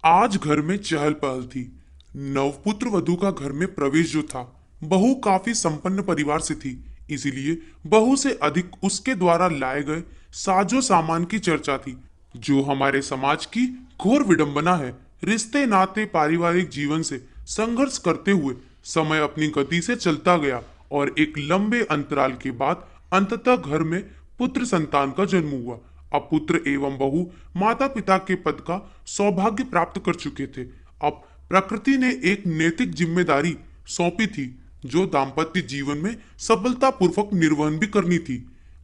आज घर में चहल पहल थी। नवपुत्र वधू का घर में प्रवेश जो था, बहू काफी संपन्न परिवार से थी। इसीलिए बहू से अधिक उसके द्वारा लाए गए साजो सामान की चर्चा थी, जो हमारे समाज की घोर विडंबना है। रिश्ते नाते पारिवारिक जीवन से संघर्ष करते हुए समय अपनी गति से चलता गया और एक लंबे अंतराल के बाद अंततः घर में पुत्र संतान का जन्म हुआ। अब पुत्र एवं बहू माता पिता के पद का सौभाग्य प्राप्त कर चुके थे। अब प्रकृति ने एक नैतिक जिम्मेदारी सौंपी थी, जो दाम्पत्य जीवन में सफलतापूर्वक निर्वहन भी करनी थी।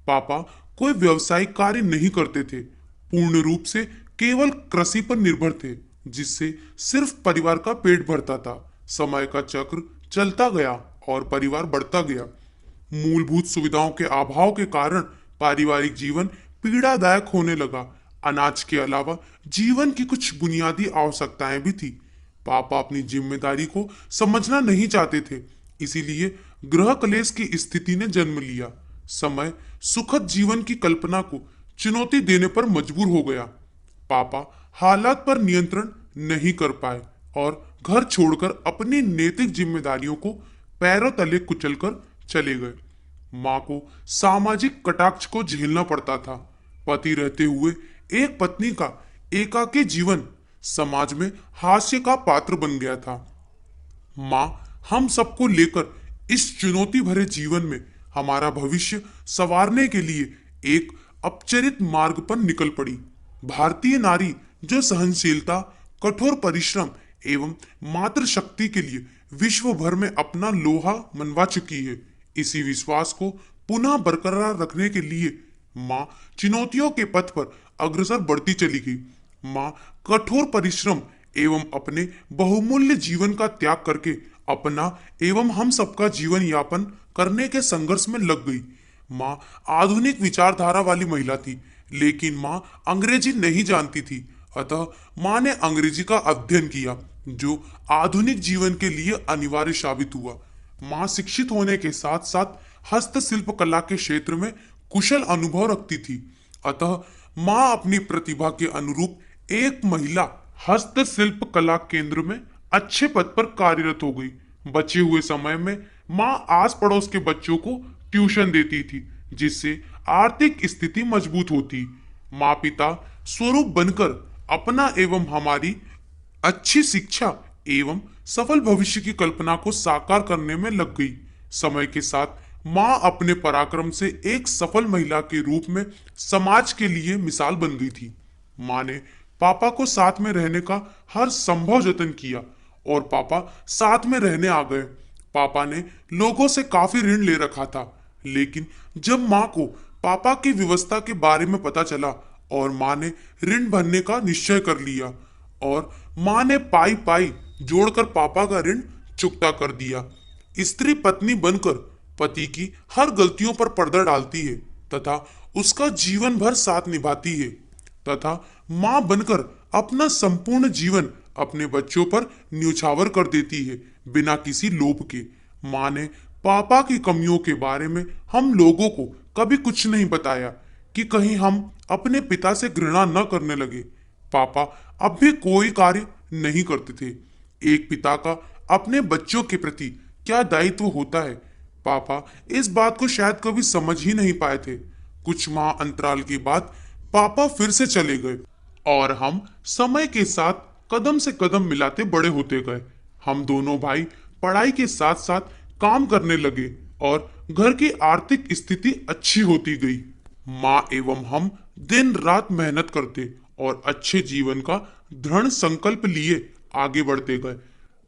पापा कोई व्यवसायिक कार्य नहीं करते थे, पूर्ण रूप से केवल कृषि पर निर्भर थे, जिससे सिर्फ परिवार का पेट भरता था। समय का चक्र चलता गया और परिवार बढ़ता गया। मूलभूत सुविधाओं के अभाव के कारण पारिवारिक जीवन पीड़ादायक होने लगा। अनाज के अलावा जीवन की कुछ बुनियादी आवश्यकताएं भी थी। पापा अपनी जिम्मेदारी को समझना नहीं चाहते थे, इसीलिए गृह कलेश की स्थिति ने जन्म लिया। समय सुखद जीवन की कल्पना को चुनौती देने पर मजबूर हो गया। पापा हालात पर नियंत्रण नहीं कर पाए और घर छोड़कर अपनी नैतिक जिम्मेदारियों को पैरों तले कुचलकर चले गए। माँ को सामाजिक कटाक्ष को झेलना पड़ता था। पति रहते हुए एक पत्नी का एकाकी जीवन समाज में हास्य का पात्र बन गया था। माँ हम सबको लेकर इस चुनौती भरे जीवन में हमारा भविष्य संवारने के लिए एक अपचरित मार्ग पर निकल पड़ी। भारतीय नारी जो सहनशीलता, कठोर परिश्रम एवं मातृशक्ति के लिए विश्व भर में अपना लोहा मनवा चुकी है, इसी विश्वास को पुनः बरकरार रखने के लिए माँ चुनौतियों के पथ पर अग्रसर बढ़ती चली गई। माँ कठोर परिश्रम एवं अपने बहुमूल्य जीवन का त्याग करके अपना एवं हम सबका जीवन यापन करने के संघर्ष में लग गई। माँ आधुनिक विचारधारा वाली महिला थी, लेकिन माँ अंग्रेजी नहीं जानती थी। अतः माँ ने अंग्रेजी का अध्ययन किया, जो आधुनिक जीवन के लिए अनिवार्य साबित हुआ। माँ शिक्षित होने के साथ साथ हस्तशिल्प कला के क्षेत्र में कुशल अनुभव रखती थी। अतः माँ अपनी प्रतिभा के अनुरूप एक महिला हस्तशिल्प कला केंद्र में अच्छे पद पर कार्यरत हो गई। बचे हुए समय में माँ आस पड़ोस के बच्चों को ट्यूशन देती थी, जिससे आर्थिक स्थिति मजबूत होती। माँ पिता स्वरूप बनकर अपना एवं हमारी अच्छी शिक्षा एवं सफल भविष्य की कल्पना को साकार करने में लग गई। समय के साथ माँ अपने पराक्रम से एक सफल महिला के रूप में समाज के लिए मिसाल बन गई थी। माँ ने पापा को साथ में रहने का हर संभव जतन किया और पापा साथ में रहने आ गए। पापा ने लोगों से काफी ऋण ले रखा था, लेकिन जब माँ को पापा की व्यवस्था के बारे में पता चला और माँ ने ऋण भरने का निश्चय कर लिया और माँ ने पाई पाई जोड़कर पापा का ऋण चुकता कर दिया। स्त्री पत्नी बनकर पति की हर गलतियों पर पर्दा डालती है तथा उसका जीवन भर साथ निभाती है, तथा माँ बनकर अपना संपूर्ण जीवन अपने बच्चों पर न्यौछावर कर देती है, बिना किसी लोभ के। माँ ने पापा की कमियों के बारे में हम लोगों को कभी कुछ नहीं बताया कि कहीं हम अपने पिता से घृणा न करने लगे। पापा अब भी कोई कार्य नहीं करते थे। एक पिता का अपने बच्चों के प्रति क्या दायित्व होता है, पापा इस बात को शायद कभी समझ ही नहीं पाए थे। कुछ माह अंतराल के बाद पापा फिर से चले गए और हम समय के साथ कदम से कदम मिलाते बड़े होते गए। हम दोनों भाई पढ़ाई के साथ साथ काम करने लगे और घर की आर्थिक स्थिति अच्छी होती गई। माँ एवं हम दिन रात मेहनत करते और अच्छे जीवन का दृढ़ संकल्प लिए आगे बढ़ते गए।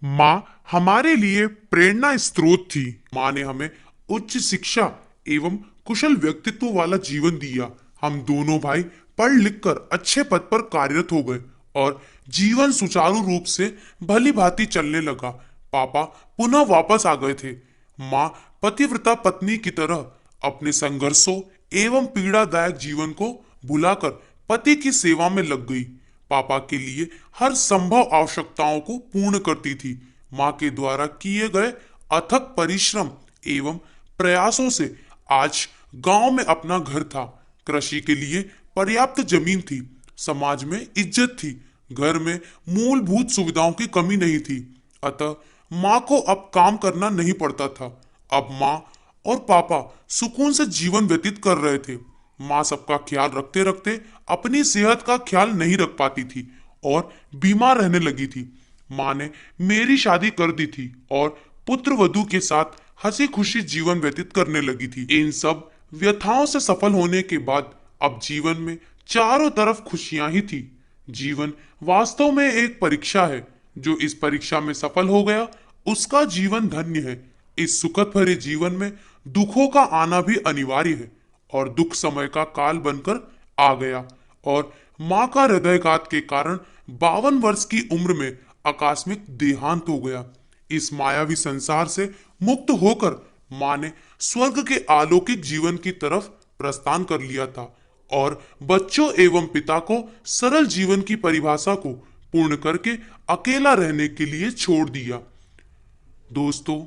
माँ हमारे लिए प्रेरणा स्रोत थी। माँ ने हमें उच्च शिक्षा एवं कुशल व्यक्तित्व वाला जीवन दिया। हम दोनों भाई पढ़ लिख कर अच्छे पद पर कार्यरत हो गए और जीवन सुचारू रूप से भली भांति चलने लगा। पापा पुनः वापस आ गए थे। माँ पतिव्रता पत्नी की तरह अपने संघर्षों एवं पीड़ादायक जीवन को भुलाकर पति की सेवा में लग गई। पापा के लिए हर संभव आवश्यकताओं को पूर्ण करती थी। माँ के द्वारा किए गए अथक परिश्रम एवं प्रयासों से आज गांव में अपना घर था, कृषि के लिए पर्याप्त जमीन थी, समाज में इज्जत थी, घर में मूलभूत सुविधाओं की कमी नहीं थी, अतः माँ को अब काम करना नहीं पड़ता था। अब माँ और पापा सुकून से जीवन व्यतीत कर रहे थे। माँ सबका ख्याल रखते रखते अपनी सेहत का ख्याल नहीं रख पाती थी और बीमार रहने लगी थी। माँ ने मेरी शादी कर दी थी और पुत्र वधू के साथ हंसी खुशी जीवन व्यतीत करने लगी थी। इन सब व्यथाओं से सफल होने के बाद अब जीवन में चारों तरफ खुशियां ही थी। जीवन वास्तव में एक परीक्षा है। जो इस परीक्षा में सफल हो गया उसका जीवन धन्य है। इस सुखद भरे जीवन में दुखों का आना भी अनिवार्य है और दुख समय का काल बनकर आ गया। और माँ का हृदयघात के कारण 52 वर्ष की उम्र में आकस्मिक देहांत हो गया। इस मायावी संसार से मुक्त होकर माँ ने स्वर्ग के अलौकिक जीवन की तरफ प्रस्थान कर लिया था और बच्चों एवं पिता को सरल जीवन की परिभाषा को पूर्ण करके अकेला रहने के लिए छोड़ दिया। दोस्तों,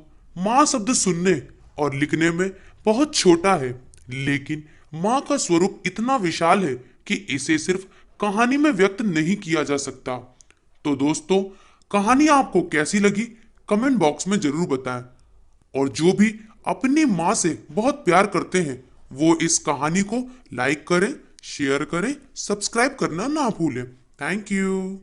माँ शब्द सुनने और लिखने में बहुत छोटा है, लेकिन माँ का स्वरूप इतना विशाल है कि इसे सिर्फ कहानी में व्यक्त नहीं किया जा सकता। तो दोस्तों, कहानी आपको कैसी लगी कमेंट बॉक्स में जरूर बताएं। और जो भी अपनी माँ से बहुत प्यार करते हैं वो इस कहानी को लाइक करें, शेयर करें, सब्सक्राइब करना ना भूलें। Thank you.